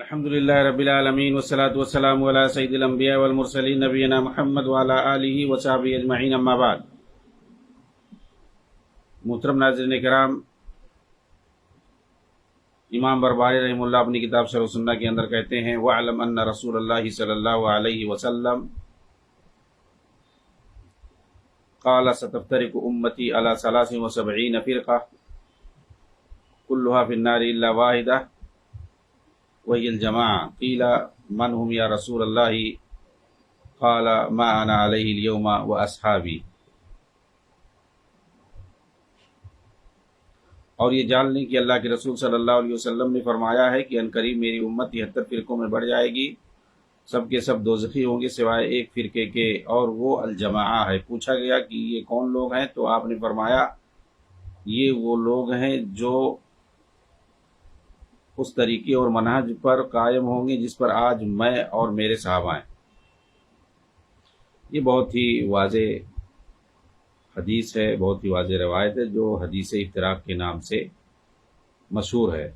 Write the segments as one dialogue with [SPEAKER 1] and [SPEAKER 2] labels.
[SPEAKER 1] الحمد للہ رب العالمین والصلاة والسلام علی سید الانبیاء والمرسلین نبینا محمد وعلی آلہ وصحبہ اجمعین، اما بعد۔ محترم ناظرین کرام، امام بربہاری رحمہ اللہ اپنی کتاب شرح سنہ کے اندر کہتے ہیں وَاعْلَمْ أَنَّ رسول اللہ صلی اللہ علیہ وسلم قال ستفترق امتی علی 73 فرقہ كلها في النار الا واحدہ وهي الجماعة قيل من هم يا رسول الله قال ما أنا عليه اليوم وأصحابي۔ اور یہ جان لیں کہ اللہ کے رسول صلی اللہ علیہ وسلم نے فرمایا ہے کہ عنقریب میری امت 73 فرقوں میں بڑھ جائے گی، سب کے سب دوزخی ہوں گے سوائے ایک فرقے کے، اور وہ الجماعہ ہے۔ پوچھا گیا کہ یہ کون لوگ ہیں، تو آپ نے فرمایا یہ وہ لوگ ہیں جو اس طریقے اور منہج پر قائم ہوں گے جس پر آج میں اور میرے صحابہ ہیں۔ یہ بہت ہی واضح حدیث ہے، بہت ہی واضح روایت ہے، جو حدیث افتراق کے نام سے مشہور ہے۔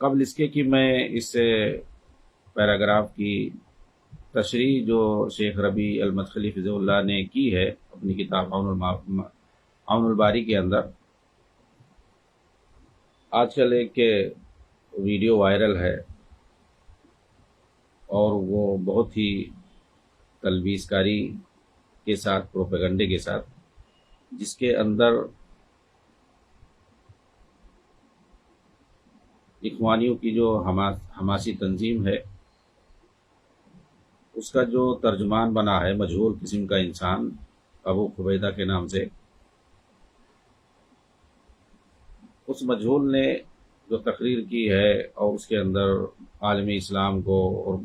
[SPEAKER 1] قبل اس کے کہ میں اس پیراگراف کی تشریح جو شیخ ربیع المدخلی فضل اللہ نے کی ہے اپنی کتاب عون الباری کے اندر، آج کل ایک ویڈیو وائرل ہے اور وہ بہت ہی تلبیس کاری کے ساتھ، پروپیگنڈے کے ساتھ، جس کے اندر اخوانیوں کی جو حماسی تنظیم ہے اس کا جو ترجمان بنا ہے مجہول قسم کا انسان ابو خبیدہ کے نام سے، اس مجہول نے جو تقریر کی ہے اور اس کے اندر عالم اسلام کو اور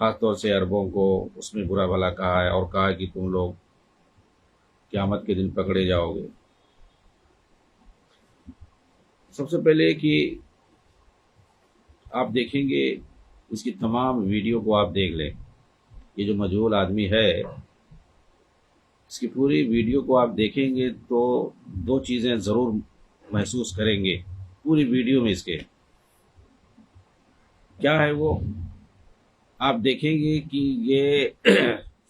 [SPEAKER 1] خاص طور سے عربوں کو اس میں برا بھلا کہا ہے، اور کہا کہ تم لوگ قیامت کے دن پکڑے جاؤ گے۔ سب سے پہلے کہ آپ دیکھیں گے اس کی تمام ویڈیو کو آپ دیکھ لیں، یہ جو مجہول آدمی ہے اس کی پوری ویڈیو کو آپ دیکھیں گے تو دو چیزیں ضرور محسوس کریں گے پوری ویڈیو میں۔ اس کے کیا ہے وہ آپ دیکھیں گے کہ یہ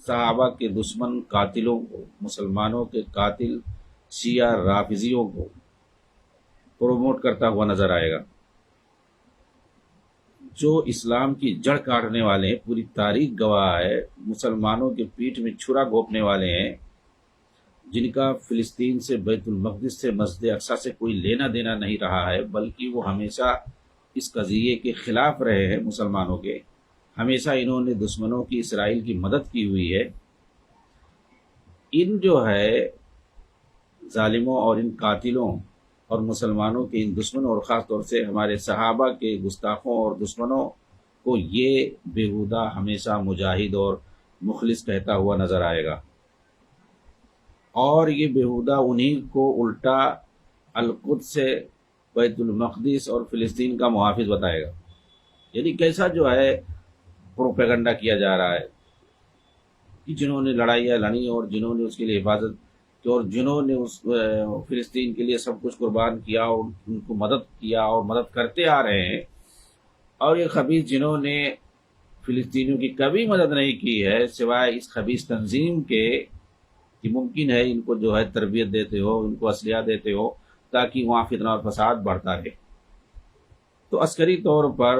[SPEAKER 1] صحابہ کے دشمن قاتلوں کو، مسلمانوں کے قاتل شیعہ رافضیوں کو پروموٹ کرتا ہوا نظر آئے گا، جو اسلام کی جڑ کاٹنے والے ہیں۔ پوری تاریخ گواہ ہے، مسلمانوں کے پیٹھ میں چھرا گھونپنے والے ہیں، جن کا فلسطین سے، بیت المقدس سے، مسجد اقصی سے کوئی لینا دینا نہیں رہا ہے، بلکہ وہ ہمیشہ اس قضیے کے خلاف رہے ہیں مسلمانوں کے۔ ہمیشہ انہوں نے دشمنوں کی، اسرائیل کی مدد کی ہوئی ہے۔ ان جو ہے ظالموں اور ان قاتلوں اور مسلمانوں کے ان دشمنوں، اور خاص طور سے ہمارے صحابہ کے گستاخوں اور دشمنوں کو یہ بیہودہ ہمیشہ مجاہد اور مخلص کہتا ہوا نظر آئے گا، اور یہ بیہودہ انہی کو الٹا القدس سے، بیت المقدس اور فلسطین کا محافظ بتائے گا۔ یعنی کیسا جو ہے پروپیگنڈا کیا جا رہا ہے کہ جنہوں نے لڑائیاں لڑی اور جنہوں نے اس کے لیے حفاظت کی اور جنہوں نے اس فلسطین کے لیے سب کچھ قربان کیا اور ان کو مدد کیا اور مدد کرتے آ رہے ہیں، اور یہ خبیث جنہوں نے فلسطینیوں کی کبھی مدد نہیں کی ہے سوائے اس خبیث تنظیم کے، کہ ممکن ہے ان کو جو ہے تربیت دیتے ہو، ان کو اسلحہ دیتے ہو تاکہ وہاں فتنہ اور فساد بڑھتا رہے۔ تو عسکری طور پر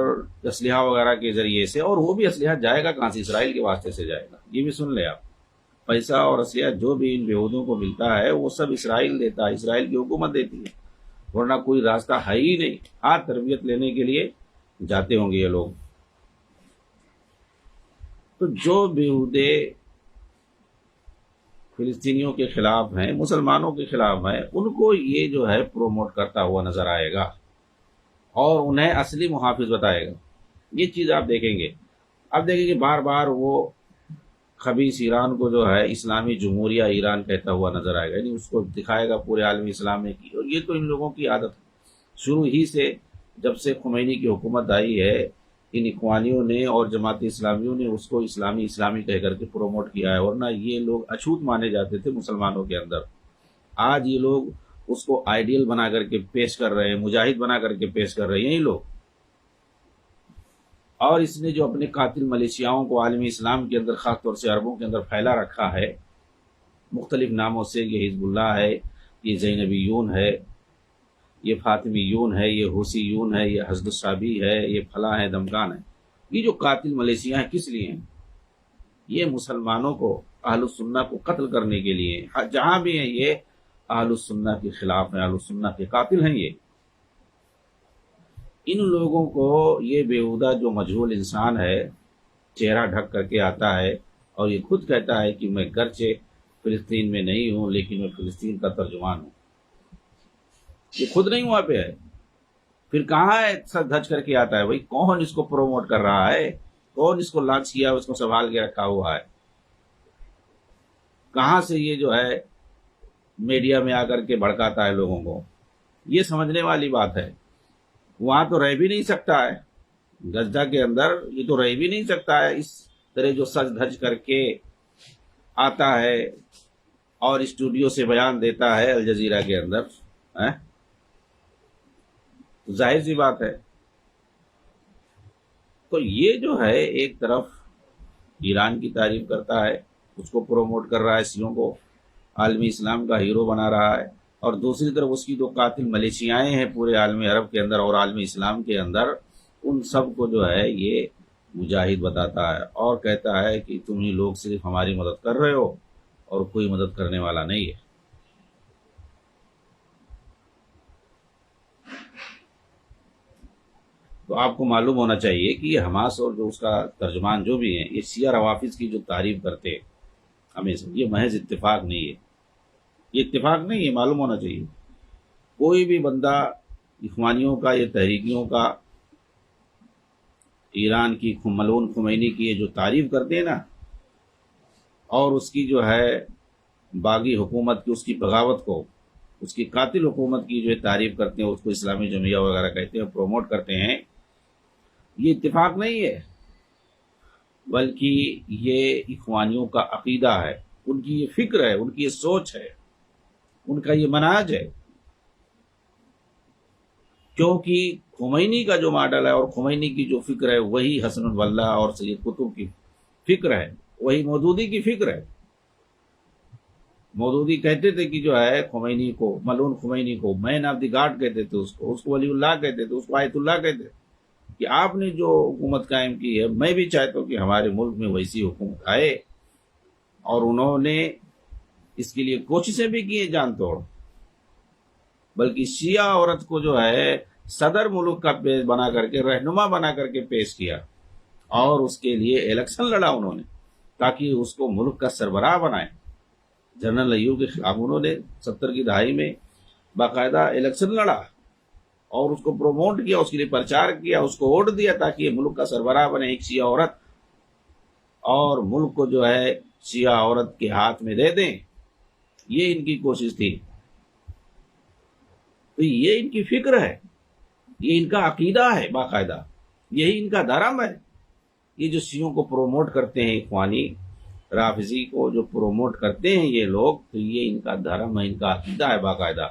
[SPEAKER 1] اسلحہ وغیرہ کے ذریعے سے، اور وہ بھی اسلحہ جائے گا کہاں سے؟ اسرائیل کے واسطے سے جائے گا۔ یہ بھی سن لیں آپ، پیسہ اور اسلحہ جو بھی ان یہودوں کو ملتا ہے وہ سب اسرائیل دیتا ہے، اسرائیل کی حکومت دیتی ہے، ورنہ کوئی راستہ ہے ہی نہیں۔ تربیت لینے کے لیے جاتے ہوں گے یہ لوگ۔ تو جو بیہودے فلسطینیوں کے خلاف ہیں، مسلمانوں کے خلاف ہیں، ان کو یہ جو ہے پروموٹ کرتا ہوا نظر آئے گا اور انہیں اصلی محافظ بتائے گا۔ یہ چیز آپ دیکھیں گے۔ اب دیکھیں گے بار بار وہ خبیث ایران کو جو ہے اسلامی جمہوریہ ایران کہتا ہوا نظر آئے گا، یعنی اس کو دکھائے گا پورے عالم اسلام میں کی، اور یہ تو ان لوگوں کی عادت ہے شروع ہی سے، جب سے خمینی کی حکومت آئی ہے ان اخوانیوں نے اور جماعت اسلامیوں نے اس کو اسلامی کہہ کر کے پروموٹ کیا ہے، ورنہ یہ لوگ اچھوت مانے جاتے تھے مسلمانوں کے اندر۔ آج یہ لوگ اس کو آئیڈیل بنا کر کے پیش کر رہے ہیں، مجاہد بنا کر کے پیش کر رہے ہیں یہی لوگ. اور اس نے جو اپنے قاتل ملیشیاؤں کو عالمی اسلام کے اندر خاص طور سے عربوں کے اندر پھیلا رکھا ہے مختلف ناموں سے، یہ حزب اللہ ہے، یہ زینبیون ہے، یہ فاطمیون ہے، یہ حوثیون ہے، یہ حزب الصابی ہے، یہ فلاں ہے، دمکان ہے. یہ جو قاتل ملیشیاں ہیں کس لیے ہیں؟ یہ مسلمانوں کو، اہل السنہ کو قتل کرنے کے لیے. جہاں بھی ہیں یہ اہل السنہ کے خلاف ہیں، اہل السنہ کے قاتل ہیں. یہ ان لوگوں کو یہ بیہودہ جو مجہول انسان ہے چہرہ ڈھک کر کے آتا ہے اور یہ خود کہتا ہے کہ میں گرچہ فلسطین میں نہیں ہوں لیکن میں فلسطین کا ترجمان ہوں. یہ خود نہیں وہاں پہ ہے، پھر کہاں ہے سر دھج کر کے آتا ہے؟ بھائی کون اس کو پروموٹ کر رہا ہے؟ کون اس کو لانچ کیا، اس کو سنبھال کے رکھا ہوا ہے؟ کہاں سے یہ جو ہے میڈیا میں آ کر کے بھڑکاتا ہے لوگوں کو؟ یہ سمجھنے والی بات ہے. وہاں تو رہ بھی نہیں سکتا ہے، غزہ کے اندر یہ تو رہ بھی نہیں سکتا ہے. اس طرح جو سج دھج کر کے آتا ہے اور اسٹوڈیو سے بیان دیتا ہے الجزیرہ کے اندر، ظاہر سی بات ہے. تو یہ جو ہے ایک طرف ایران کی تعریف کرتا ہے، اس کو پروموٹ کر رہا ہے، شیعوں کو عالمی اسلام کا ہیرو بنا رہا ہے، اور دوسری طرف اس کی جو قاتل ملیشیائیں ہیں پورے عالم عرب کے اندر اور عالمی اسلام کے اندر، ان سب کو جو ہے یہ مجاہد بتاتا ہے اور کہتا ہے کہ تم ہی لوگ صرف ہماری مدد کر رہے ہو اور کوئی مدد کرنے والا نہیں ہے. تو آپ کو معلوم ہونا چاہیے کہ یہ حماس اور جو اس کا ترجمان جو بھی ہیں، یہ شیعہ روافض کی جو تعریف کرتے ہیں ہمیشہ، یہ محض اتفاق نہیں ہے. یہ اتفاق نہیں ہے، معلوم ہونا چاہیے. کوئی بھی بندہ اخوانیوں کا، یہ تحریکیوں کا، ایران کی ملعون خمینی کی یہ جو تعریف کرتے ہیں نا، اور اس کی جو ہے باغی حکومت کی، اس کی بغاوت کو، اس کی قاتل حکومت کی جو ہے تعریف کرتے ہیں، اس کو اسلامی جمعیہ وغیرہ کہتے ہیں، پروموٹ کرتے ہیں، یہ اتفاق نہیں ہے، بلکہ یہ اخوانیوں کا عقیدہ ہے، ان کی یہ فکر ہے، ان کی یہ سوچ ہے، ان کا یہ منہج ہے. کیونکہ خمینی کا جو ماڈل ہے اور خمینی کی جو فکر ہے وہی حسن البلہ اور سید قطب کی فکر ہے، وہی مودودی کی فکر ہے. مودودی کہتے تھے کہ جو ہے خمینی کو، ملعون خمینی کو مین آف دی گاڈ کہتے تھے، اس کو ولی اللہ کہتے تھے، اس کو آیت اللہ کہتے تھے، کہ آپ نے جو حکومت قائم کی ہے میں بھی چاہتا ہوں کہ ہمارے ملک میں ویسی حکومت آئے. اور انہوں نے اس کے لیے کوششیں بھی کی ہیں جان توڑ، بلکہ شیعہ عورت کو جو ہے صدر ملک کا پیش بنا کر کے، رہنما بنا کر کے پیش کیا، اور اس کے لیے الیکشن لڑا انہوں نے تاکہ اس کو ملک کا سربراہ بنائے. جنرل ایوب کے خلاف انہوں نے 70 کی دہائی میں باقاعدہ الیکشن لڑا اور اس کو پروموٹ کیا، اس کے لیے پرچار کیا، اس کو ووٹ دیا تاکہ یہ ملک کا سربراہ بنے ایک شیعہ عورت، اور ملک کو جو ہے شیعہ عورت کے ہاتھ میں دے دیں. یہ ان کی کوشش تھی. تو یہ ان کی فکر ہے، یہ ان کا عقیدہ ہے، باقاعدہ یہی ان کا دھرم ہے. یہ جو شیعوں کو پروموٹ کرتے ہیں، اخوانی رافضی کو جو پروموٹ کرتے ہیں یہ لوگ، تو یہ ان کا دھرم ہے، ان کا عقیدہ ہے باقاعدہ.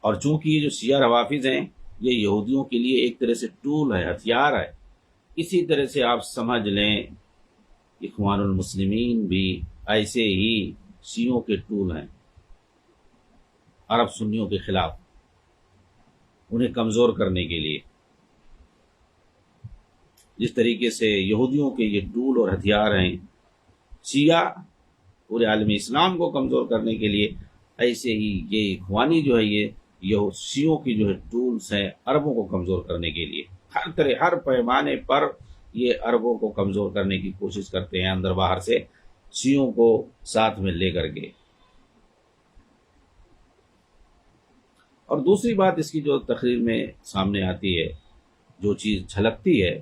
[SPEAKER 1] اور چونکہ یہ جو شیعہ روافض ہیں یہ یہودیوں کے لیے ایک طرح سے ٹول ہے، ہتھیار ہے. اسی طرح سے آپ سمجھ لیں اخوان المسلمین بھی ایسے ہی شیعوں کے ٹول ہیں عرب سنیوں کے خلاف، انہیں کمزور کرنے کے لیے. جس طریقے سے یہودیوں کے یہ ٹول اور ہتھیار ہیں شیعہ پورے عالم اسلام کو کمزور کرنے کے لیے، ایسے ہی یہ اخوانی جو ہے یہ شیعوں کی جو ہے ٹولز ہیں عربوں کو کمزور کرنے کے لیے. ہر طرح، ہر پیمانے پر یہ عربوں کو کمزور کرنے کی کوشش کرتے ہیں، اندر باہر سے شیعوں کو ساتھ میں لے کر کے. اور دوسری بات اس کی جو تقریر میں سامنے آتی ہے، جو چیز جھلکتی ہے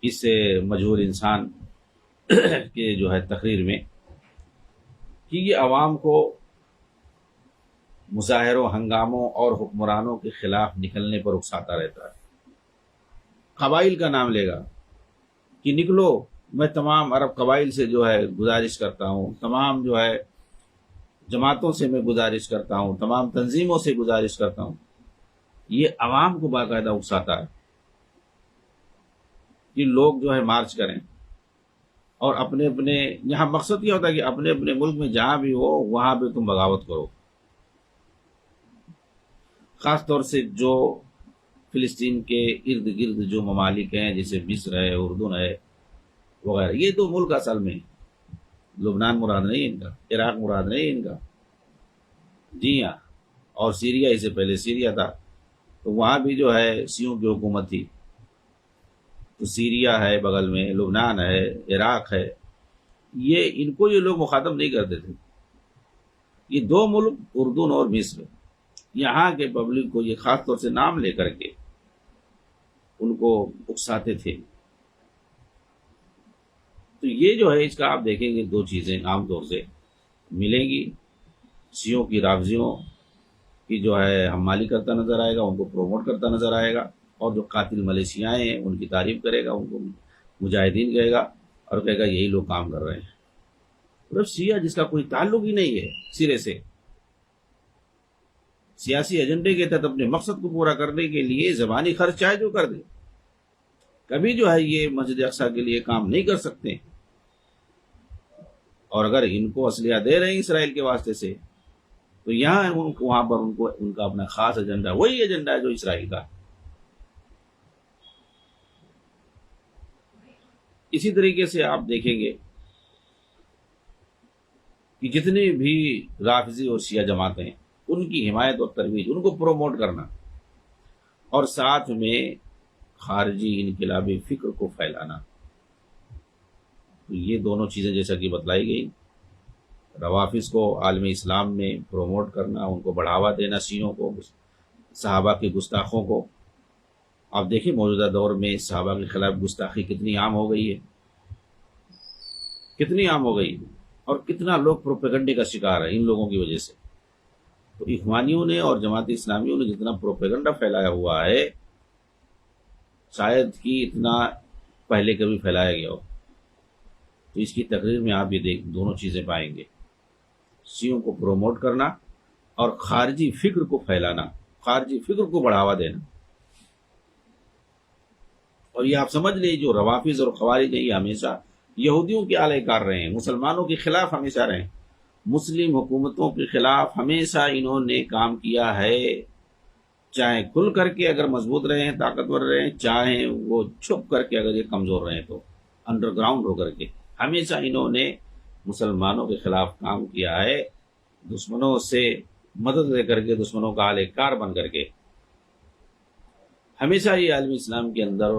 [SPEAKER 1] اس مجہول انسان کے جو ہے تقریر میں، کہ یہ عوام کو مظاہروں، ہنگاموں اور حکمرانوں کے خلاف نکلنے پر اکساتا رہتا ہے. قبائل کا نام لے گا کہ نکلو میں تمام عرب قبائل سے جو ہے گزارش کرتا ہوں، تمام جو ہے جماعتوں سے میں گزارش کرتا ہوں، تمام تنظیموں سے گزارش کرتا ہوں، یہ عوام کو باقاعدہ اکساتا ہے کہ لوگ جو ہے مارچ کریں، اور اپنے اپنے یہاں مقصد یہ ہوتا ہے کہ اپنے اپنے ملک میں جہاں بھی ہو وہاں پہ تم بغاوت کرو، خاص طور سے جو فلسطین کے ارد گرد جو ممالک ہیں جیسے مصر ہے، اردن ہے وغیرہ، یہ دو ملک اصل میں، لبنان مراد نہیں ان کا، عراق مراد نہیں ان کا، جی ہاں، اور سیریا، اس سے پہلے سیریا تھا، تو وہاں بھی جو ہے سیوں کی حکومت تھی، تو سیریا ہے بغل میں، لبنان ہے، عراق ہے، یہ ان کو یہ لوگ مخاطب نہیں کرتے تھے، یہ دو ملک اردن اور مصر، یہاں کے پبلک کو یہ خاص طور سے نام لے کر کے ان کو اکساتے تھے۔ تو یہ جو ہے اس کا آپ دیکھیں گے دو چیزیں عام طور سے ملیں گی، شیعوں کی رافضیوں کی جو ہے حمالی کرتا نظر آئے گا، ان کو پروموٹ کرتا نظر آئے گا، اور جو قاتل ملیشیائیں ہیں ان کی تعریف کرے گا، ان کو مجاہدین کہے گا، اور کہے گا یہی لوگ کام کر رہے ہیں۔ مطلب شیعہ جس کا کوئی تعلق ہی نہیں ہے سرے سے، سیاسی ایجنڈے کے تحت اپنے مقصد کو پورا کرنے کے لیے زبانی خرچ چاہے جو کر دے، کبھی جو ہے یہ مسجد اقصیٰ کے لیے کام نہیں کر سکتے، اور اگر ان کو اسلحہ دے رہے ہیں اسرائیل کے واسطے سے، تو یہاں وہاں پر ان کا اپنا خاص ایجنڈا، وہی ایجنڈا ہے جو اسرائیل کا۔ اسی طریقے سے آپ دیکھیں گے کہ جتنی بھی رافضی اور شیعہ جماعتیں ہیں ان کی حمایت اور ترویج، ان کو پروموٹ کرنا، اور ساتھ میں خارجی انقلابی فکر کو پھیلانا، تو یہ دونوں چیزیں جیسا کہ بتلائی گئی، روافظ کو عالم اسلام میں پروموٹ کرنا، ان کو بڑھاوا دینا، شیعوں کو، صحابہ کے گستاخوں کو۔ آپ دیکھیں موجودہ دور میں صحابہ کے خلاف گستاخی کتنی عام ہو گئی ہے، کتنی عام ہو گئی، اور کتنا لوگ پروپیگنڈے کا شکار ہے ان لوگوں کی وجہ سے۔ تو اخوانیوں نے اور جماعت اسلامیوں نے جتنا پروپیگنڈا پھیلایا ہوا ہے، شاید کہ اتنا پہلے کبھی پھیلایا گیا ہو۔ تو اس کی تقریر میں آپ یہ دونوں چیزیں پائیں گے، شیعوں کو پروموٹ کرنا اور خارجی فکر کو پھیلانا، خارجی فکر کو بڑھاوا دینا۔ اور یہ آپ سمجھ لیں جو روافظ اور خوارج ہیں یہ ہمیشہ یہودیوں کے اعلی کار رہے ہیں، مسلمانوں کے خلاف ہمیشہ رہے ہیں، مسلم حکومتوں کے خلاف ہمیشہ انہوں نے کام کیا ہے، چاہے کھل کر کے اگر مضبوط رہے ہیں، طاقتور رہے ہیں، چاہے وہ چھپ کر کے اگر یہ کمزور رہے تو انڈر گراؤنڈ ہو کر کے، ہمیشہ انہوں نے مسلمانوں کے خلاف کام کیا ہے، دشمنوں سے مدد لے کر کے، دشمنوں کا اعلی کار بن کر کے۔ ہمیشہ یہ عالم اسلام کے اندر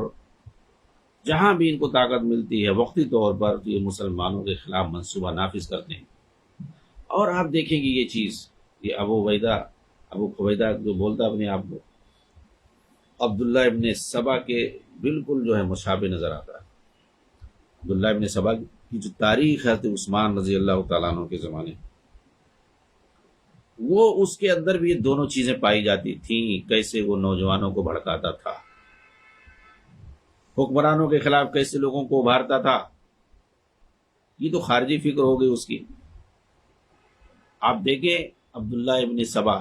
[SPEAKER 1] جہاں بھی ان کو طاقت ملتی ہے وقتی طور پر تو یہ مسلمانوں کے خلاف منصوبہ نافذ کرتے ہیں۔ اور آپ دیکھیں گے یہ چیز، یہ ابو قبیدہ جو بولتا اپنے آپ کو، عبداللہ ابن سبا کے بالکل جو ہے مشابہ نظر آتا ہے۔ عبداللہ ابن سبا کی جو تاریخ ہے تو عثمان رضی اللہ تعالیٰ عنہ کے زمانے، وہ اس کے اندر بھی یہ دونوں چیزیں پائی جاتی تھیں، کیسے وہ نوجوانوں کو بھڑکاتا تھا، حکمرانوں کے خلاف کیسے لوگوں کو ابھارتا تھا۔ یہ تو خارجی فکر ہو گئی اس کی۔ آپ دیکھیں عبداللہ ابن سبا،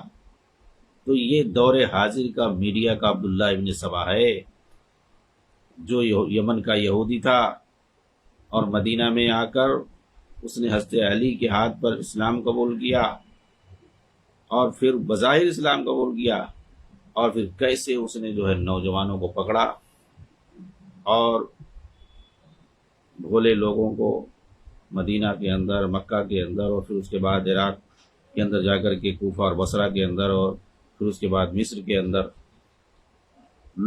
[SPEAKER 1] تو یہ دور حاضر کا میڈیا کا عبداللہ ابن سبا ہے، جو یمن کا یہودی تھا، اور مدینہ میں آ کر اس نے حضرت علی کے ہاتھ پر اسلام قبول کیا، اور پھر بظاہر اسلام قبول کیا، اور پھر کیسے اس نے جو ہے نوجوانوں کو پکڑا اور بھولے لوگوں کو مدینہ کے اندر، مکہ کے اندر، اور پھر اس کے بعد عراق کے اندر جا کر کے کوفہ اور بصرہ کے اندر، اور پھر اس کے بعد مصر کے اندر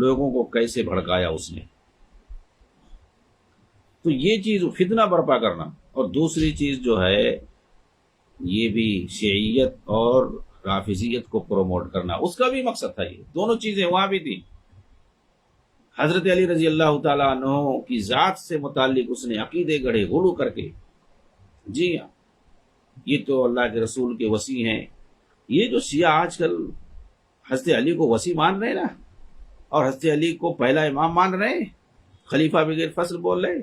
[SPEAKER 1] لوگوں کو کیسے بھڑکایا اس نے۔ تو یہ چیز فتنہ برپا کرنا، اور دوسری چیز جو ہے یہ بھی شیعیت اور رافضیت کو پروموٹ کرنا، اس کا بھی مقصد تھا۔ یہ دونوں چیزیں وہاں بھی تھیں۔ حضرت علی رضی اللہ تعالیٰ عنہ کی ذات سے متعلق اس نے عقیدے گڑھے غلو کر کے، جی ہاں، یہ تو اللہ کے رسول کے وصی ہیں۔ یہ جو شیعہ آج کل حضرت علی کو وصی مان رہے ہیں نا، اور حضرت علی کو پہلا امام مان رہے ہیں، خلیفہ بغیر فصل بول رہے ہیں،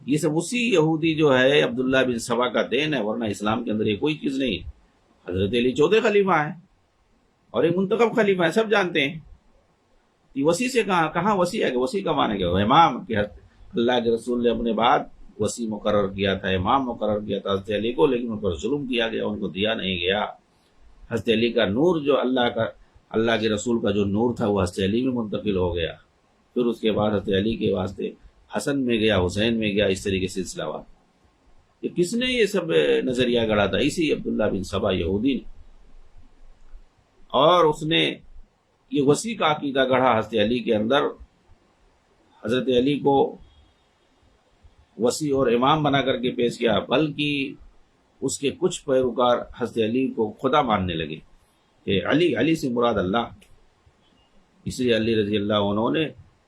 [SPEAKER 1] یہ سب اسی یہودی جو ہے عبداللہ بن سبا کا دین ہے، ورنہ اسلام کے اندر یہ کوئی چیز نہیں ہے۔ حضرت علی 14 خلیفہ ہیں اور ایک منتخب خلیفہ ہے، سب جانتے ہیں۔ کہ وسیع سے کہاں وسیع ہے، کہ وسیع کا معنی کیا ہے؟ امام، کہ اللہ کے رسول نے اپنے بعد وسیع مقرر کیا تھا، امام مقرر کیا تھا حضرت علی کو، لیکن ان پر ظلم کیا گیا، ان کو دیا نہیں گیا۔ حضرت علی کا نور جو اللہ کے رسول کا جو نور تھا وہ حضرت علی میں منتقل ہو گیا، پھر اس کے بعد حضرت علی کے واسطے حسن میں گیا، حسین میں گیا، اس طریقے سے سلسلہ ہوا۔ یہ کس نے یہ سب نظریہ گڑھا تھا؟ اسی عبداللہ بن سبا یہودی نے، اور اس نے یہ وسیع کا عقیدہ گڑھا حضرت علی کے اندر، حضرت علی کو وسیع اور امام بنا کر کے پیش کیا، بلکہ اس کے کچھ پیروکار حضرت علی کو خدا ماننے لگے کہ علی سے مراد اللہ۔ اس لیے علی رضی اللہ عنہ نے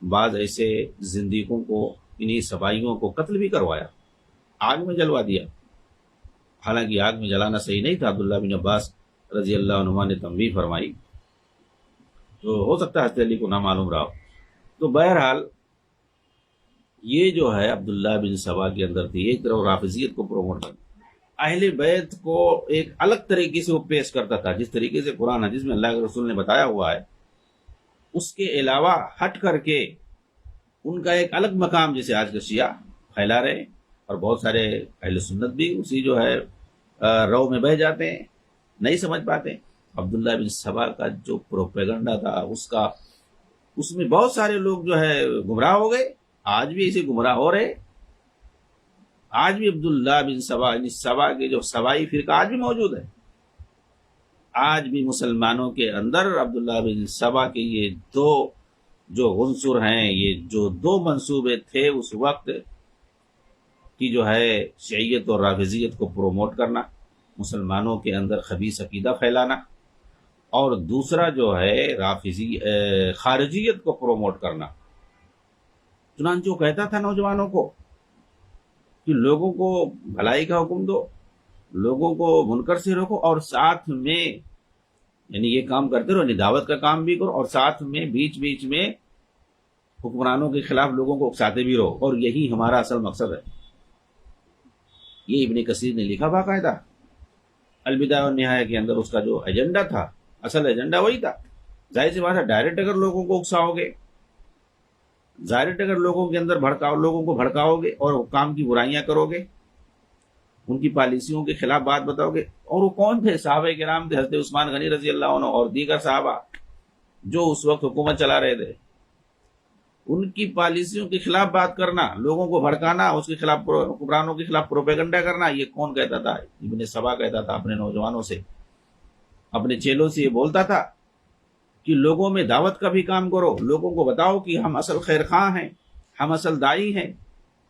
[SPEAKER 1] بعض ایسے زندیقوں کو، انہی سبائیوں کو قتل بھی کروایا، آگ میں جلوا دیا۔ حالانکہ آگ میں جلانا صحیح نہیں تھا، عبداللہ بن عباس رضی اللہ عنہما نے تنبیہ فرمائی، تو ہو سکتا ہے حضرت علی کو نہ معلوم رہا ہو۔ تو بہرحال یہ جو ہے عبداللہ بن سبا کے اندر تھی، ایک طرف رافضیت کو پروموٹ کرنا، اہل بیت کو ایک الگ طریقے سے وہ پیش کرتا تھا، جس طریقے سے قرآن حدیث میں اللہ کے رسول نے بتایا ہوا ہے، اس کے علاوہ ہٹ کر کے ان کا ایک الگ مقام، جیسے آج کے شیعہ پھیلا رہے ہیں، اور بہت سارے اہل سنت بھی اسی جو ہے رو میں بہہ جاتے ہیں، نہیں سمجھ پاتے۔ عبداللہ بن سبا کا جو پروپیگنڈا تھا، اس میں بہت سارے لوگ جو ہے گمراہ ہو گئے، آج بھی ایسے گمراہ ہو رہے۔ آج بھی عبداللہ بن سبا کے جو سبائی فرقہ آج بھی موجود ہے۔ آج بھی مسلمانوں کے اندر عبداللہ بن سبا کے یہ دو جو عنصر ہیں، یہ جو دو منصوبے تھے اس وقت کی، جو ہے شیعیت اور رافضیت کو پروموٹ کرنا، مسلمانوں کے اندر خبیث عقیدہ پھیلانا، اور دوسرا جو ہے خارجیت کو پروموٹ کرنا۔ چنانچہ وہ کہتا تھا نوجوانوں کو کہ لوگوں کو بھلائی کا حکم دو، لوگوں کو منکر سے روکو، اور ساتھ میں یعنی یہ کام کرتے رہو، دعوت کا کام بھی کرو، اور ساتھ میں بیچ بیچ میں حکمرانوں کے خلاف لوگوں کو اکساتے بھی رہو، اور یہی ہمارا اصل مقصد ہے۔ یہ ابن کثیر نے لکھا باقاعدہ البدایہ والنہایہ کے اندر، اس کا جو ایجنڈا تھا، اصل ایجنڈا وہی تھا۔ ظاہر سی بات ہے، ڈائریکٹ اگر لوگوں کو اکساؤ گے، ڈائریکٹ اگر لوگوں کے اندر لوگوں کو بھڑکاؤ گے اور حکام کی برائیاں کرو گے، ان کی پالیسیوں کے خلاف بات بتاؤ گے، اور وہ کون تھے؟ صحابہ کرام تھے، حضرت عثمان غنی رضی اللہ عنہ اور دیگر صحابہ جو اس وقت حکومت چلا رہے تھے، ان کی پالیسیوں کے خلاف بات کرنا، لوگوں کو بھڑکانا، اس کے خلاف حکمرانوں کے خلاف پروپیگنڈا کرنا، یہ کون کہتا تھا؟ ابن سبا کہتا تھا اپنے نوجوانوں سے، اپنے چیلوں سے یہ بولتا تھا کہ لوگوں میں دعوت کا بھی کام کرو، لوگوں کو بتاؤ کہ ہم اصل خیر خواہ ہیں، ہم اصل دائی ہیں،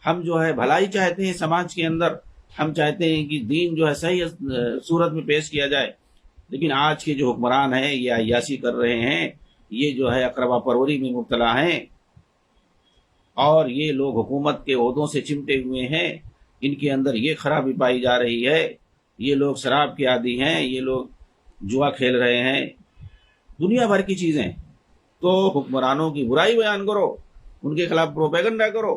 [SPEAKER 1] ہم جو ہے بھلائی چاہتے ہیں سماج کے اندر، ہم چاہتے ہیں کہ دین جو ہے صحیح صورت میں پیش کیا جائے۔ لیکن آج کے جو حکمران ہیں یہ عیاشی کر رہے ہیں، یہ جو ہے اقربا پروری میں مبتلا ہیں، اور یہ لوگ حکومت کے عہدوں سے چمٹے ہوئے ہیں، ان کے اندر یہ خرابی پائی جا رہی ہے، یہ لوگ شراب کے عادی ہیں، یہ لوگ جوا کھیل رہے ہیں، دنیا بھر کی چیزیں۔ تو حکمرانوں کی برائی بیان کرو، ان کے خلاف پروپیگنڈا کرو،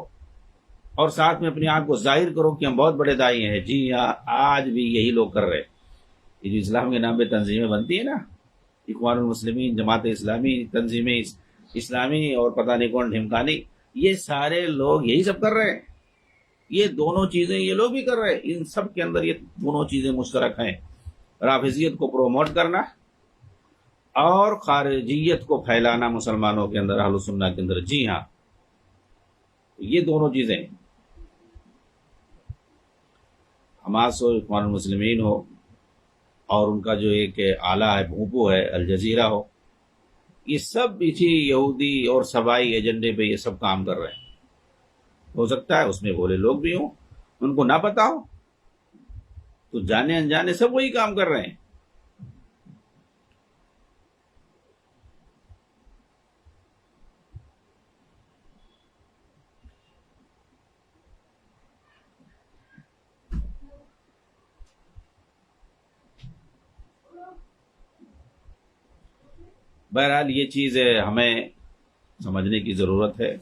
[SPEAKER 1] اور ساتھ میں اپنے آپ کو ظاہر کرو کہ ہم بہت بڑے دائی ہیں۔ جی ہاں، آج بھی یہی لوگ کر رہے ہیں۔ یہ جو اسلام کے نام پہ تنظیمیں بنتی ہیں نا، اخوان المسلمین، جماعت اسلامی، تنظیمیں اسلامی، اور پتہ نہیں کون ڈھمکانی، یہ سارے لوگ یہی سب کر رہے ہیں۔ یہ دونوں چیزیں یہ لوگ بھی کر رہے ہیں، ان سب کے اندر یہ دونوں چیزیں مشترک ہیں، رافضیت کو پروموٹ کرنا اور خارجیت کو پھیلانا مسلمانوں کے اندر، اہل سنہ کے اندر۔ جی ہاں، یہ دونوں چیزیں، حماس ہو، اخوان المسلمین ہو، اور ان کا جو ایک آلہ ہے بھوپو ہے الجزیرہ ہو، یہ سب اسی یہودی اور سبائی ایجنڈے پہ یہ سب کام کر رہے ہیں۔ ہو سکتا ہے اس میں بھولے لوگ بھی ہوں، ان کو نہ پتا ہو، تو جانے انجانے سب وہی کام کر رہے ہیں۔ بہرحال یہ چیز ہمیں سمجھنے کی ضرورت ہے۔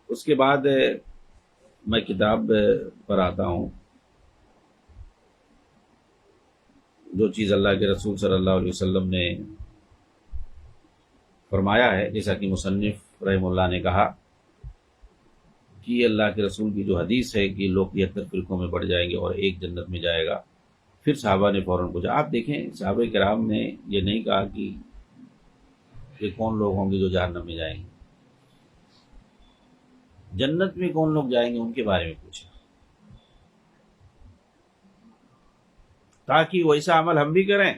[SPEAKER 1] اس کے بعد میں کتاب پر آتا ہوں، جو چیز اللہ کے رسول صلی اللہ علیہ وسلم نے فرمایا ہے، جیسا کہ مصنف رحمہ اللہ نے کہا کہ یہ اللہ کے رسول کی جو حدیث ہے کہ لوگ 73 فرقوں میں بڑھ جائیں گے اور ایک جنت میں جائے گا۔ پھر صحابہ نے فوراً پوچھا، آپ دیکھیں صحابہ کرام نے یہ نہیں کہا کہ کون لوگ ہوں گے جو جہنم میں جائیں گے، جنت میں کون لوگ جائیں گے ان کے بارے میں پوچھا، تاکہ ویسا عمل ہم بھی کریں۔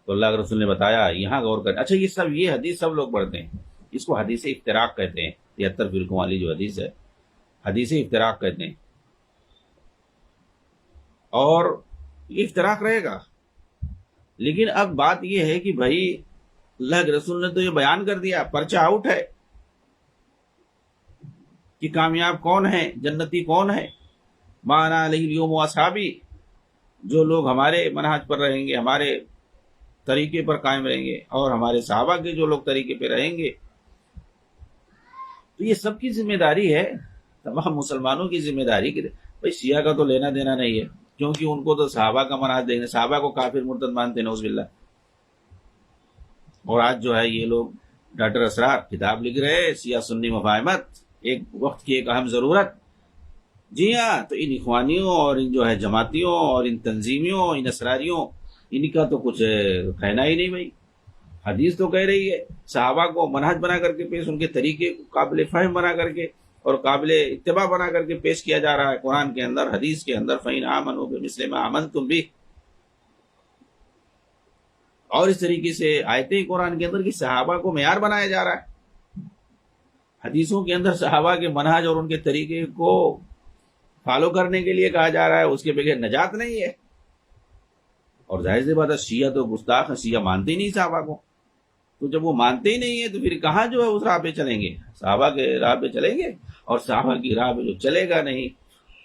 [SPEAKER 1] تو اللہ کے رسول نے بتایا، یہاں غور کریں۔ اچھا یہ حدیث سب لوگ پڑھتے ہیں، اس کو حدیث افتراق کہتے ہیں۔ 73 فرقوں والی جو حدیث ہے، حدیث افتراق کہتے ہیں، اور یہ افتراق رہے گا۔ لیکن اب بات یہ ہے کہ بھائی اللہ کے رسول نے تو یہ بیان کر دیا، پرچہ آؤٹ ہے کہ کامیاب کون ہے، جنتی کون ہے۔ ما انا علیہ اليوم واصحابی، جو لوگ ہمارے منہج پر رہیں گے، ہمارے طریقے پر قائم رہیں گے، اور ہمارے صحابہ کے جو لوگ طریقے پہ رہیں گے، تو یہ سب کی ذمہ داری ہے، تمام مسلمانوں کی ذمہ داری کہ بھائی شیعہ کا تو لینا دینا نہیں ہے، کیونکہ ان کو تو صحابہ کا منہج دیکھنے، صحابہ کو کافر مرتد مانتے ہیں، نعوذ باللہ۔ اور آج جو ہے یہ لوگ ڈاکٹر اسرار کتاب لکھ رہے ہیں، شیعہ سنی مفاہمت، ایک وقت کی ایک اہم ضرورت۔ جی ہاں، تو ان اخوانیوں اور ان جو ہے جماعتیوں اور ان تنظیمیوں، ان اسراریوں، ان کا تو کچھ کہنا ہی نہیں بھائی۔ حدیث تو کہہ رہی ہے صحابہ کو منہج بنا کر کے پیش، ان کے طریقے کو قابل فہم بنا کر کے اور قابل اتباع بنا کر کے پیش کیا جا رہا ہے قرآن کے اندر، حدیث کے اندر، فَإِنْ آمَنُوا بِمِثْلِ مَا آمَنْتُمْ بِهِ۔ اور اس طریقے سے آیتیں قرآن کے اندر کہ صحابہ کو معیار بنایا جا رہا ہے، حدیثوں کے اندر صحابہ کے منہج اور ان کے طریقے کو فالو کرنے کے لیے کہا جا رہا ہے، اس کے بغیر نجات نہیں ہے۔ اور ظاہر سی بات ہے شیعہ تو گستاخ ہے، شیعہ مانتے ہی نہیں صحابہ کو، تو جب وہ مانتے ہی نہیں ہے تو پھر کہاں جو ہے اس راہ پہ چلیں گے؟ صحابہ کے راہ پہ چلیں گے، اور صحابہ کی راہ پہ جو چلے گا نہیں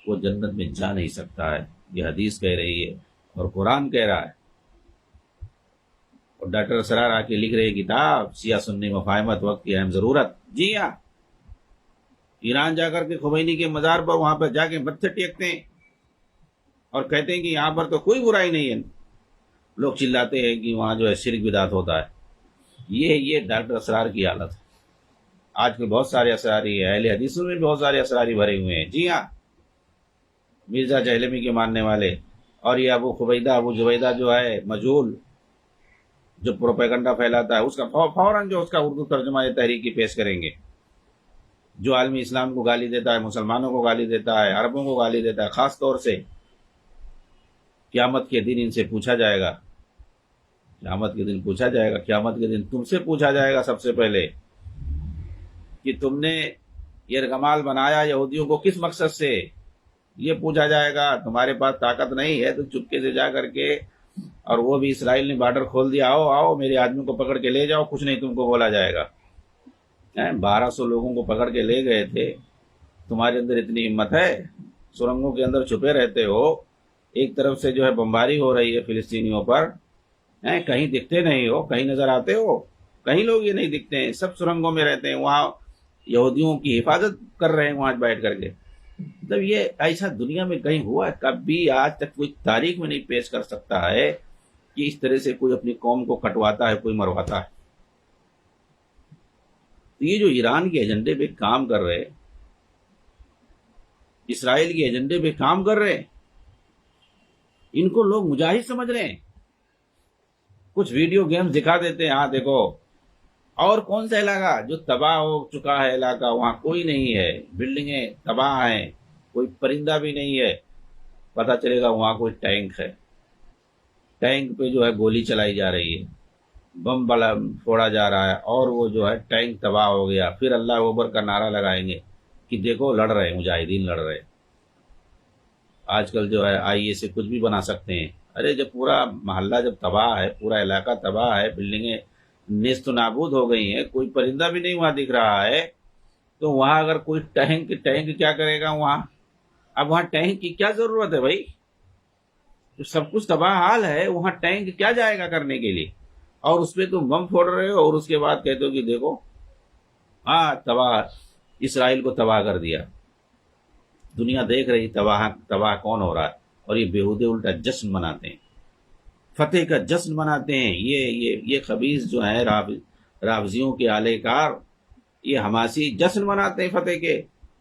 [SPEAKER 1] وہ جنت میں جا نہیں سکتا ہے، یہ حدیث کہہ رہی ہے اور قرآن کہہ رہا ہے۔ اور ڈاکٹر اسرار آ کے لکھ رہے کتاب شیعہ سنی مفاہمت، وقت کی اہم ضرورت۔ جی ہاں، ایران جا کر کے خمینی کے مزار پر وہاں پر جا کے متھے ٹیکتے ہیں اور کہتے ہیں کہ یہاں پر تو کوئی برائی نہیں ہے، لوگ چلاتے ہیں کہ وہاں جو ہے شرک بدعت ہوتا ہے۔ یہ ڈاکٹر اسرار کی حالت ہے۔ آج کل بہت سارے اسراری ہیں، اہل حدیثوں میں بہت سارے اسراری بھرے ہوئے ہیں۔ جی ہاں، مرزا جہلمی کے ماننے والے، اور یہ ابو خبیدہ ابو زبیدہ جو ہے مجہول، جو پروپیگنڈا پھیلاتا ہے، اس کا فوراً جو اس کا اردو ترجمہ یہ تحریکی پیش کریں گے۔ جو عالم اسلام کو گالی دیتا ہے، مسلمانوں کو گالی دیتا ہے، عربوں کو گالی دیتا ہے، خاص طور سے قیامت کے دن ان سے پوچھا جائے گا، قیامت کے دن پوچھا جائے گا، قیامت کے دن تم سے پوچھا جائے گا سب سے پہلے کہ تم نے یرغمال بنایا یہودیوں کو کس مقصد سے، یہ پوچھا جائے گا۔ تمہارے پاس طاقت نہیں ہے تو چپکے سے جا کر کے، اور وہ بھی اسرائیل نے بارڈر کھول دیا، آؤ آؤ میرے آدمی کو پکڑ کے لے جاؤ، کچھ نہیں تم کو بولا جائے گا۔ 1200 لوگوں کو پکڑ کے لے گئے تھے، تمہارے اندر اتنی ہمت ہے، سرنگوں کے اندر چھپے رہتے ہو، ایک طرف سے جو ہے بمباری ہو رہی ہے فلسطینیوں پر، کہیں دکھتے نہیں ہو، کہیں نظر آتے ہو؟ کہیں لوگ یہ نہیں دکھتے ہیں، سب سرنگوں میں رہتے ہیں، وہاں یہودیوں کی حفاظت کر رہے ہیں وہاں بیٹھ کر کے۔ مطلب یہ ایسا دنیا میں کہیں ہوا ہے؟ کبھی آج تک کوئی تاریخ میں نہیں پیش کر سکتا ہے کہ اس طرح سے کوئی اپنی قوم کو کٹواتا ہے، کوئی مرواتا ہے۔ تو یہ جو ایران کے ایجنڈے پہ کام کر رہے، اسرائیل کے ایجنڈے پہ کام کر رہے، ان کو لوگ مجاہد سمجھ رہے ہیں، کچھ ویڈیو گیمز دکھا دیتے ہیں، ہاں دیکھو۔ اور کون سا علاقہ جو تباہ ہو چکا ہے علاقہ، وہاں کوئی نہیں ہے، بلڈنگیں تباہ ہیں، کوئی پرندہ بھی نہیں ہے، پتہ چلے گا وہاں کوئی ٹینک ہے، ٹینک پہ جو ہے گولی چلائی جا رہی ہے، بم بلا پھوڑا جا رہا ہے، اور وہ جو ہے ٹینک تباہ ہو گیا، پھر اللہ اکبر کا نعرہ لگائیں گے کہ دیکھو لڑ رہے مجاہدین لڑ رہے۔ آج کل جو ہے آئی اے سے کچھ بھی بنا سکتے ہیں۔ ارے جب پورا محلہ جب تباہ ہے، پورا علاقہ تباہ ہے، بلڈنگیں نیست و نابود ہو گئی ہیں، کوئی پرندہ بھی نہیں وہاں دکھ رہا ہے، تو وہاں اگر کوئی ٹینک کیا کرے گا وہاں؟ اب وہاں ٹینک کی کیا ضرورت ہے بھائی؟ سب کچھ تباہ حال ہے، وہاں ٹینک کیا جائے گا کرنے کے لیے؟ اور اس پہ تم بم پھوڑ رہے ہو، اور اس کے بعد کہتے ہو کہ دیکھو ہاں تباہ اسرائیل کو تباہ کر دیا. دنیا دیکھ رہی تباہ کون ہو رہا ہے، اور یہ بیہودے الٹا جشن مناتے ہیں، فتح کا جشن مناتے ہیں. یہ خبیث جو ہیں رافضیوں کے اعلی کار، یہ حماسی جشن مناتے ہیں فتح کے،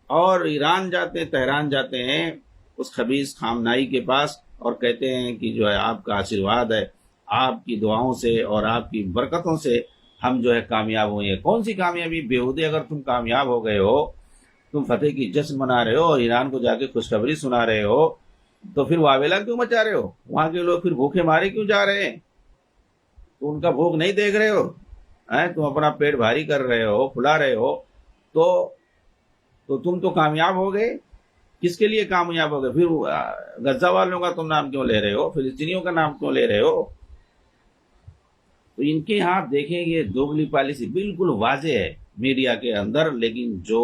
[SPEAKER 1] اور ایران جاتے ہیں، تہران جاتے ہیں اس خبیث خامنائی کے پاس، اور کہتے ہیں کہ جو ہے آپ کا آشیرواد ہے، آپ کی دعاؤں سے اور آپ کی برکتوں سے ہم جو ہے کامیاب ہوئے ہیں. کون سی کامیابی بیہودے؟ اگر تم کامیاب ہو گئے ہو، تم فتح کی جشن منا رہے ہو اور ایران کو جا کے خوشخبری سنا رہے ہو، تو پھر واویلا کیوں مچا رہے ہو؟ وہاں کے لوگ پھر بھوکے مارے کیوں جا رہے ہیں؟ تو ان کا بھوک نہیں دیکھ رہے ہو؟ تم اپنا پیٹ بھاری کر رہے ہو، پھلا رہے ہو، تو تم تو کامیاب ہو گئے. کس کے لیے کامیاب ہو گئے؟ پھر غزہ والوں کا تم نام کیوں لے رہے ہو؟ فلسطینیوں کا نام کیوں لے رہے ہو؟ تو ان کے یہاں آپ دیکھیں یہ دوگلی پالیسی بالکل واضح ہے میڈیا کے اندر، لیکن جو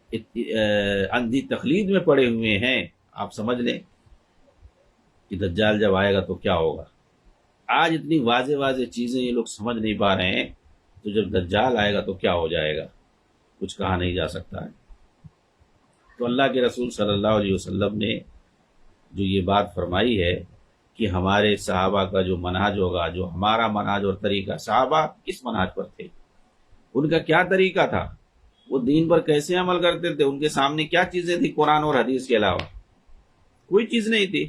[SPEAKER 1] اندھی تقلید میں پڑے ہوئے ہیں، آپ سمجھ لیں کہ دجال جب آئے گا تو کیا ہوگا. آج اتنی واضح واضح چیزیں یہ لوگ سمجھ نہیں پا رہے ہیں، تو جب دجال آئے گا تو کیا ہو جائے گا، کچھ کہا نہیں جا سکتا ہے. تو اللہ کے رسول صلی اللہ علیہ وسلم نے جو یہ بات فرمائی ہے کہ ہمارے صحابہ کا جو منہج ہوگا، جو ہمارا منہج اور طریقہ، صحابہ کس منہج پر تھے، ان کا کیا طریقہ تھا، وہ دین پر کیسے عمل کرتے تھے، ان کے سامنے کیا چیزیں تھیں قرآن اور حدیث کے علاوہ؟ کوئی چیز نہیں تھی.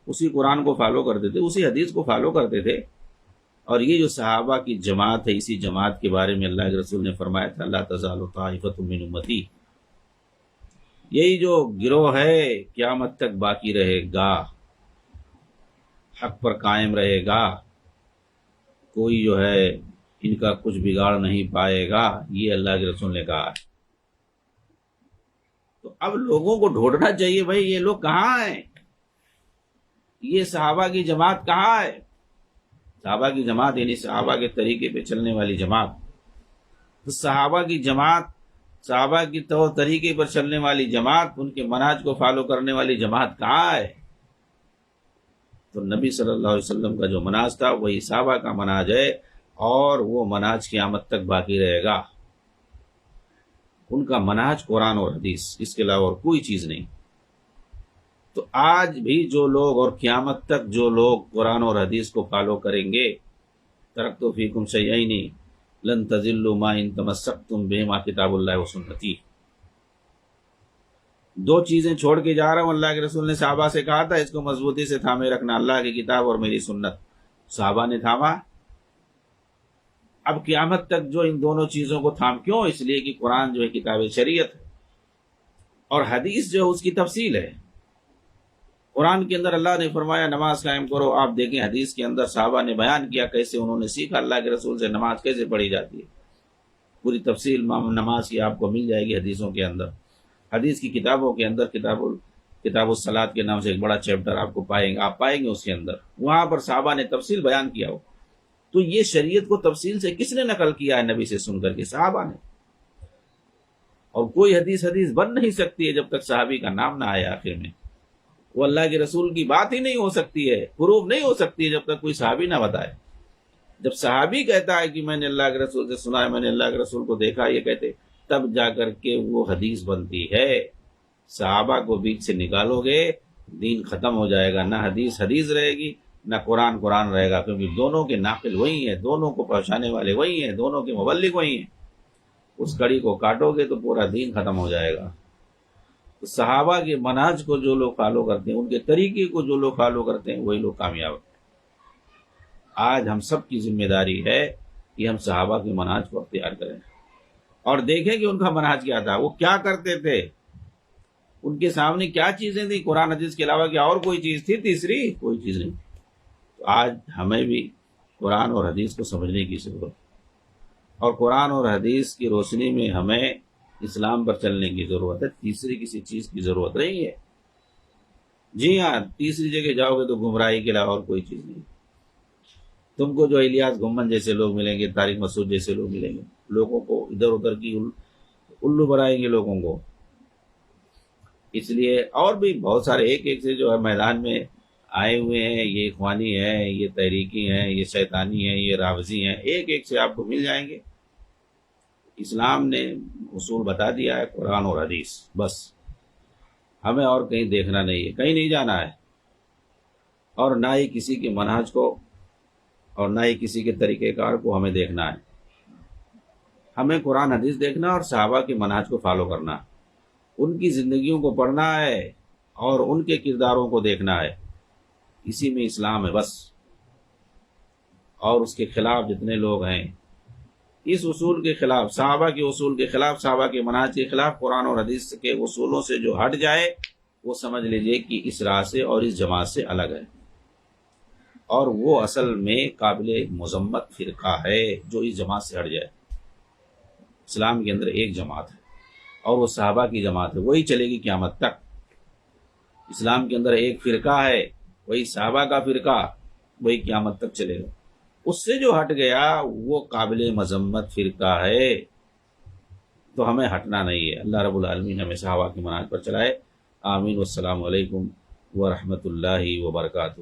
[SPEAKER 1] اسی قرآن کو فالو کرتے تھے، اسی حدیث کو فالو کرتے تھے. اور یہ جو صحابہ کی جماعت ہے، اسی جماعت کے بارے میں اللہ کے رسول نے فرمایا تھا لا تزال طائفۃ من امتی، یہی جو گروہ ہے قیامت تک باقی رہے گا، حق پر قائم رہے گا، کوئی جو ہے ان کا کچھ بگاڑ نہیں پائے گا، یہ اللہ کے رسول نے کہا ہے. تو اب لوگوں کو ڈھونڈنا چاہیے بھائی یہ لوگ کہاں ہیں، یہ صحابہ کی جماعت کہاں ہے. صحابہ کی جماعت یعنی صحابہ کے طریقے پہ چلنے والی جماعت. تو صحابہ کی جماعت، صحابہ کی طور طریقے پر چلنے والی جماعت، ان کے منہج کو فالو کرنے والی جماعت کہاں ہے؟ تو نبی صلی اللہ علیہ وسلم کا جو منہج تھا وہی صحابہ کا منہج ہے، اور وہ منہج قیامت تک باقی رہے گا. ان کا منہج قرآن اور حدیث، اس کے علاوہ اور کوئی چیز نہیں. تو آج بھی جو لوگ اور قیامت تک جو لوگ قرآن اور حدیث کو فالو کریں گے، ترکت فیکم شیئین لن تضلوا ما ان تمسکتم بہما کتاب اللہ و سنتی. دو چیزیں چھوڑ کے جا رہا ہوں، اللہ کے رسول نے صحابہ سے کہا تھا اس کو مضبوطی سے تھامے رکھنا، اللہ کی کتاب اور میری سنت. صحابہ نے تھاما. اب قیامت تک جو ان دونوں چیزوں کو تھام، کیوں؟ اس لیے کہ قرآن جو ہے کتاب شریعت ہے، اور حدیث جو ہے اس کی تفصیل ہے. قرآن کے اندر اللہ نے فرمایا نماز قائم کرو، آپ دیکھیں حدیث کے اندر صحابہ نے بیان کیا کیسے انہوں نے سیکھا اللہ کے رسول سے نماز کیسے پڑھی جاتی ہے. پوری تفصیل نماز کی آپ کو مل جائے گی حدیثوں کے اندر. حدیث کی کتابوں کے اندر کتاب الصلاۃ کے نام سے ایک بڑا چیپٹر آپ پائیں گے اس کے اندر، وہاں پر صحابہ نے تفصیل بیان کیا ہو. تو یہ شریعت کو تفصیل سے کس نے نقل کیا ہے؟ نبی سے سن کر کے صحابہ نے. اور کوئی حدیث بن نہیں سکتی ہے جب تک صحابی کا نام نہ آئے آخر میں. وہ اللہ کے رسول کی بات ہی نہیں ہو سکتی ہے، پروف نہیں ہو سکتی ہے جب تک کوئی صحابی نہ بتائے. جب صحابی کہتا ہے کہ میں نے اللہ کے رسول سے سنا ہے، میں نے اللہ کے رسول کو دیکھا، یہ کہتے، تب جا کر کے وہ حدیث بنتی ہے. صحابہ کو بیچ سے نکالو گے دین ختم ہو جائے گا، نہ حدیث رہے گی، نہ قرآن رہے گا، کیونکہ دونوں کے ناقل وہی ہیں، دونوں کو پہنچانے والے وہی ہیں، دونوں کے مبلغ وہی ہیں. اس کڑی کو کاٹو گے تو پورا دین ختم ہو جائے گا. تو صحابہ کے منہج کو جو لوگ فالو کرتے ہیں، ان کے طریقے کو جو لوگ فالو کرتے ہیں، وہی لوگ کامیاب ہیں. آج ہم سب کی ذمہ داری ہے کہ ہم صحابہ کے منہج کو اختیار کریں اور دیکھیں کہ ان کا منہج کیا تھا، وہ کیا کرتے تھے، ان کے سامنے کیا چیزیں تھیں. قرآن حدیث کے علاوہ کیا اور کوئی چیز تھی تیسری؟ کوئی چیز نہیں. تو آج ہمیں بھی قرآن اور حدیث کو سمجھنے کی ضرورت ہے، اور قرآن اور حدیث کی روشنی میں ہمیں اسلام پر چلنے کی ضرورت ہے. تیسری کسی چیز کی ضرورت نہیں ہے. جی ہاں، تیسری جگہ جاؤ گے تو گمراہی کے علاوہ اور کوئی چیز نہیں. تم کو جو الیاس گھمن جیسے لوگ ملیں گے، طارق مسعود جیسے لوگ ملیں گے، لوگوں کو ادھر ادھر کی الو بنائیں گے لوگوں کو. اس لیے اور بھی بہت سارے ایک سے جو ہے میدان میں آئے ہوئے ہیں، یہ اخوانی ہیں، یہ تحریکی ہیں، یہ شیطانی ہیں، یہ رافضی ہیں، ایک سے آپ کو مل جائیں گے. اسلام نے اصول بتا دیا ہے، قرآن اور حدیث، بس ہمیں اور کہیں دیکھنا نہیں ہے، کہیں نہیں جانا ہے، اور نہ ہی کسی کے منہج کو اور نہ ہی کسی کے طریقہ کار کو ہمیں دیکھنا ہے۔ ہمیں قرآن حدیث دیکھنا اور صحابہ کے منہج کو فالو کرنا، ان کی زندگیوں کو پڑھنا ہے اور ان کے کرداروں کو دیکھنا ہے، اسی میں اسلام ہے بس۔ اور اس کے خلاف جتنے لوگ ہیں، اس اصول کے خلاف، صحابہ کے اصول کے خلاف، صحابہ کے منہج کے خلاف، قرآن اور حدیث کے اصولوں سے جو ہٹ جائے وہ سمجھ لیجئے کہ اس راہ سے اور اس جماعت سے الگ ہے، اور وہ اصل میں قابل مذمت فرقہ ہے جو اس جماعت سے ہٹ جائے۔ اسلام کے اندر ایک جماعت ہے اور وہ صحابہ کی جماعت ہے، وہی چلے گی قیامت تک۔ اسلام کے اندر ایک فرقہ ہے، وہی صحابہ کا فرقہ، وہی قیامت تک چلے گا۔ اس سے جو ہٹ گیا وہ قابل مذمت فرقہ ہے، تو ہمیں ہٹنا نہیں ہے۔ اللہ رب العالمین ہمیں صحابہ کی منہج پر چلائے، آمین۔ والسلام علیکم ورحمۃ اللہ وبرکاتہ۔